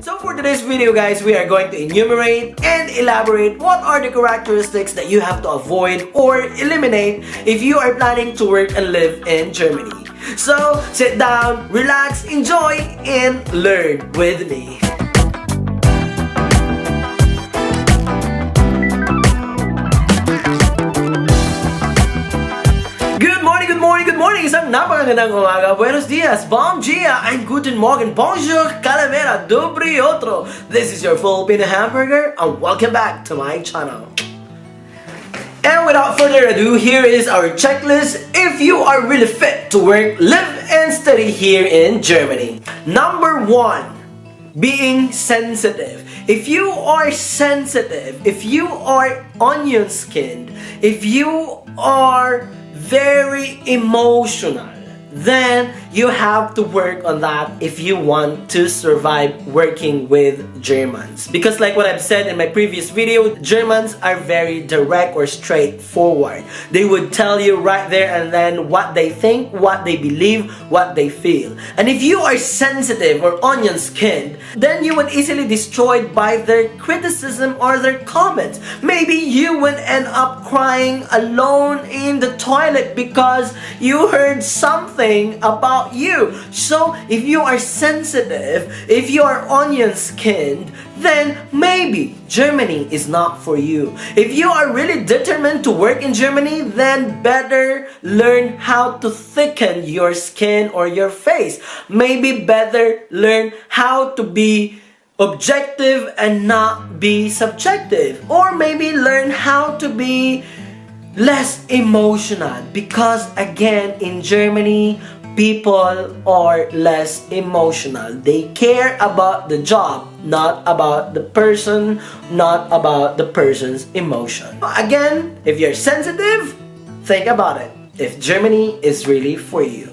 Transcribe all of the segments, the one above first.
So for today's video guys, we are going to enumerate and elaborate what are the characteristics that you have to avoid or eliminate if you are planning to work and live in Germany. So sit down, relax, enjoy, and learn with me. Good morning! Isang napakagandang umaga. Buenos dias, bom dia, and guten morgen, bonjour, calavera, dobry otro. This is your Filipino hamburger, and welcome back to my channel. And without further ado, here is our checklist if you are really fit to work, live, and study here in Germany. Number 1, being sensitive. If you are sensitive, if you are onion-skinned, if you are very emotional, then you have to work on that if you want to survive working with Germans. Because like what I've said in my previous video, Germans are very direct or straightforward. They would tell you right there and then what they think, what they believe, what they feel. And if you are sensitive or onion-skinned, then you would easily destroyed by their criticism or their comments. Maybe you would end up crying alone in the toilet because you heard something about you. So if you are sensitive, if you are onion-skinned, then maybe Germany is not for you. If you are really determined to work in Germany, then better learn how to thicken your skin or your face. Maybe better learn how to be objective and not be subjective. Or maybe learn how to be less emotional, because again, in Germany, people are less emotional. They care about the job, not about the person, not about the person's emotion. Again, if you're sensitive, think about it if Germany is really for you.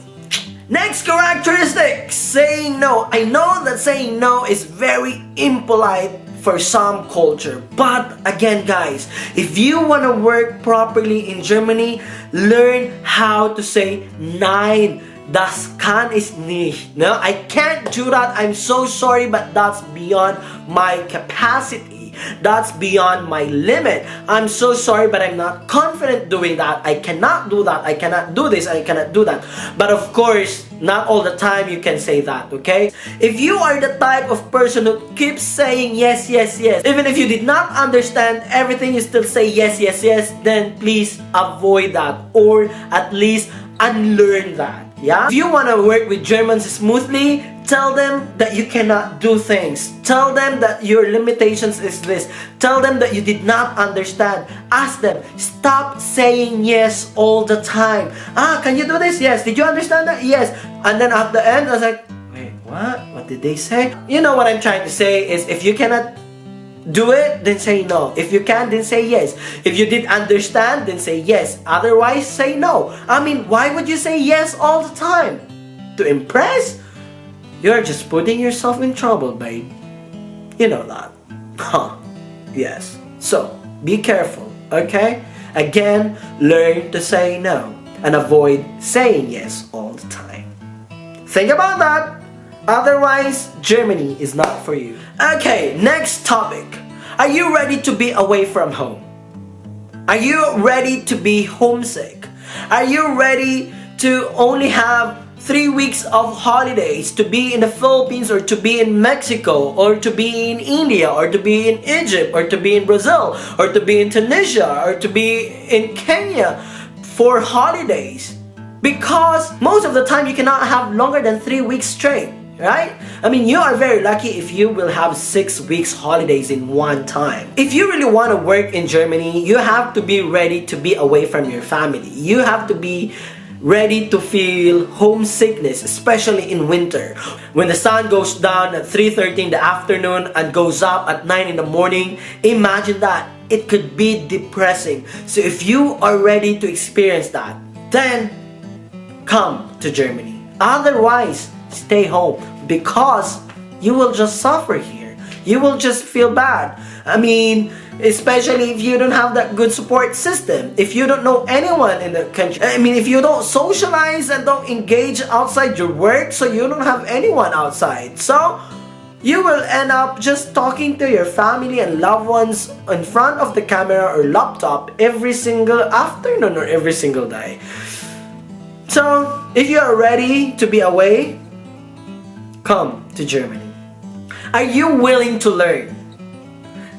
Next characteristic, saying no. I know that saying no is very impolite for some culture, but again guys, if you want to work properly in Germany, learn how to say nein. Das kann ich nicht. No, I can't do that. I'm so sorry, but that's beyond my capacity. That's beyond my limit. I'm so sorry, but I'm not confident doing that. I cannot do that. I cannot do this. I cannot do that. But of course, not all the time you can say that, okay? If you are the type of person who keeps saying yes, yes, yes, even if you did not understand everything, you still say yes, yes, yes, then please avoid that, or at least unlearn that. Yeah? If you want to work with Germans smoothly, tell them that you cannot do things. Tell them that your limitations is this. Tell them that you did not understand. Ask them, stop saying yes all the time. Can you do this? Yes. Did you understand that? Yes. And then at the end, I was like, wait, what? What did they say? You know what I'm trying to say is, if you cannot do it, then say no. If you can, then say yes. If you did understand, then say yes. Otherwise, say no. I mean, why would you say yes all the time? To impress? You're just putting yourself in trouble, babe. You know that. Huh. Yes. So, be careful, okay? Again, learn to say no and avoid saying yes all the time. Think about that. Otherwise, Germany is not for you. Okay, next topic. Are you ready to be away from home? Are you ready to be homesick? Are you ready to only have 3 weeks of holidays to be in the Philippines, or to be in Mexico, or to be in India, or to be in Egypt, or to be in Brazil, or to be in Tunisia, or to be in Kenya for holidays? Because most of the time you cannot have longer than 3 weeks straight. Right? I mean, you are very lucky if you will have 6 weeks holidays in one time. If you really want to work in Germany, you have to be ready to be away from your family. You have to be ready to feel homesickness, especially in winter. When the sun goes down at 3:30 in the afternoon and goes up at 9 in the morning, imagine that. It could be depressing. So if you are ready to experience that, then come to Germany. Otherwise, stay home, because you will just suffer here. You will just feel bad. I mean, especially if you don't have that good support system, if you don't know anyone in the country. I mean, if you don't socialize and don't engage outside your work, so you don't have anyone outside. So you will end up just talking to your family and loved ones in front of the camera or laptop every single afternoon or every single day. So, if you are ready to be away, come to Germany. Are you willing to learn?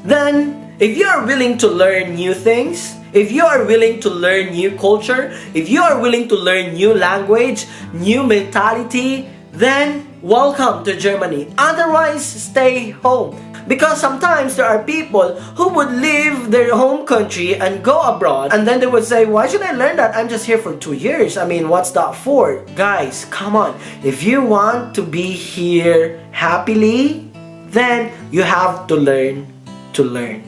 Then, if you are willing to learn new things, if you are willing to learn new culture, if you are willing to learn new language, new mentality, then welcome to Germany. Otherwise, stay home. Because sometimes there are people who would leave their home country and go abroad, and then they would say, why should I learn that? I'm just here for 2 years. I mean, what's that for? Guys, come on. If you want to be here happily, then you have to learn to learn.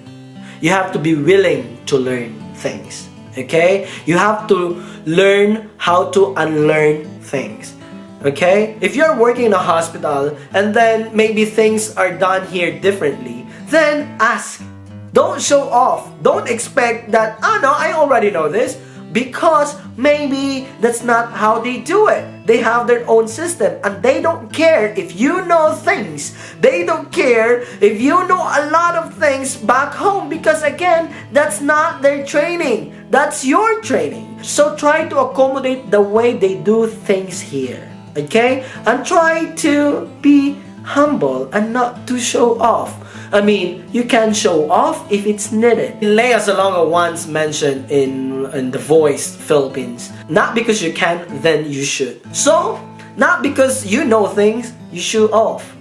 You have to be willing to learn things. Okay? You have to learn how to unlearn things. Okay? If you're working in a hospital and then maybe things are done here differently, then ask. Don't show off. Don't expect that, oh no, I already know this, because maybe that's not how they do it. They have their own system and they don't care if you know things. They don't care if you know a lot of things back home, because again, that's not their training. That's your training. So try to accommodate the way they do things here. Okay? And try to be humble and not to show off. I mean, you can show off if it's needed. Lea Salonga once mentioned in The Voice Philippines, not because you can, then you should. So, not because you know things, you show off.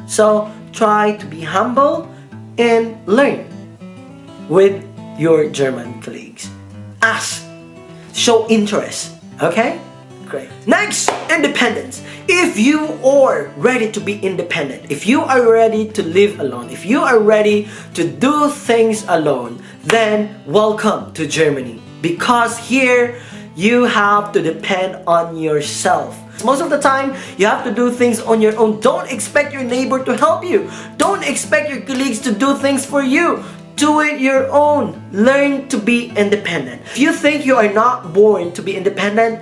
So, try to be humble and learn with your German colleagues. Ask. Show interest. Okay? Great. Next, independence. If you are ready to be independent, if you are ready to live alone, if you are ready to do things alone, then welcome to Germany. Because here, you have to depend on yourself. Most of the time, you have to do things on your own. Don't expect your neighbor to help you. Don't expect your colleagues to do things for you. Do it your own. Learn to be independent. If you think you are not born to be independent,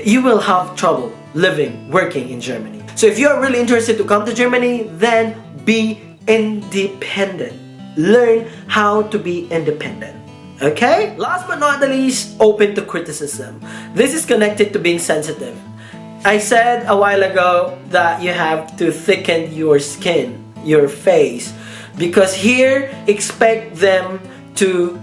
you will have trouble living, working in Germany. So if you are really interested to come to Germany, then be independent. Learn how to be independent. Okay? Last but not the least, open to criticism. This is connected to being sensitive. I said a while ago that you have to thicken your skin, your face, because here, expect them to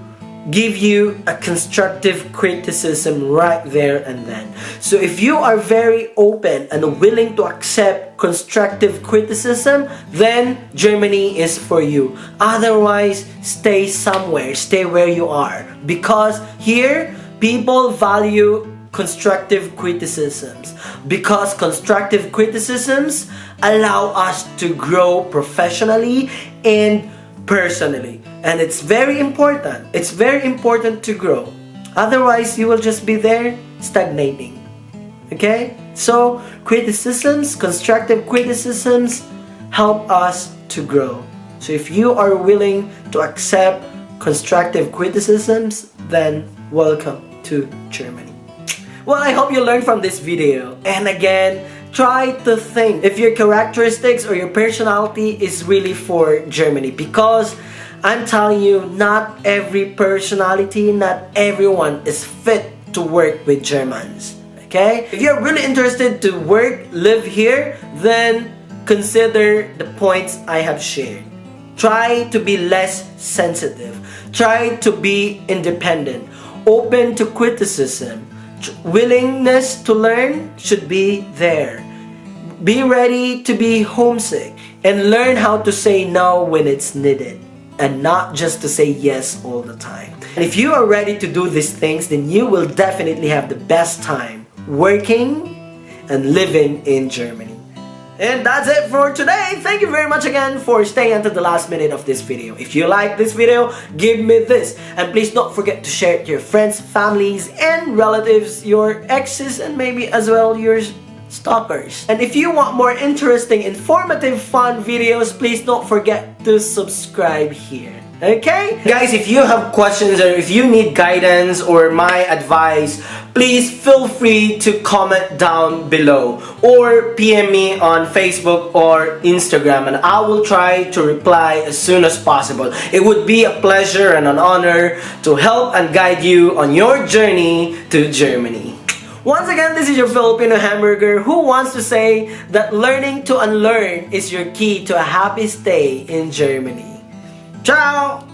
give you a constructive criticism right there and then. So if you are very open and willing to accept constructive criticism, then Germany is for you. Otherwise, stay somewhere, stay where you are. Because here, people value constructive criticisms. Because constructive criticisms allow us to grow professionally and personally. And it's very important. It's very important to grow. Otherwise, you will just be there stagnating. Okay? So, criticisms, constructive criticisms help us to grow. So if you are willing to accept constructive criticisms, then welcome to Germany. Well, I hope you learned from this video. And again, try to think if your characteristics or your personality is really for Germany, because I'm telling you, not every personality, not everyone is fit to work with Germans. Okay? If you're really interested to work, live here, then consider the points I have shared. Try to be less sensitive. Try to be independent. Open to criticism. Willingness to learn should be there. Be ready to be homesick and learn how to say no when it's needed, and not just to say yes all the time. And if you are ready to do these things, then you will definitely have the best time working and living in Germany. And that's it for today. Thank you very much again for staying until the last minute of this video. If you like this video, give me this. And please don't forget to share it to your friends, families, and relatives, your exes, and maybe as well your stalkers. And if you want more interesting, informative, fun videos, please don't forget to subscribe here. Okay? Guys, if you have questions or if you need guidance or my advice, please feel free to comment down below or PM me on Facebook or Instagram, and I will try to reply as soon as possible. It would be a pleasure and an honor to help and guide you on your journey to Germany. Once again, this is your Filipino hamburger who wants to say that learning to unlearn is your key to a happy stay in Germany. Ciao!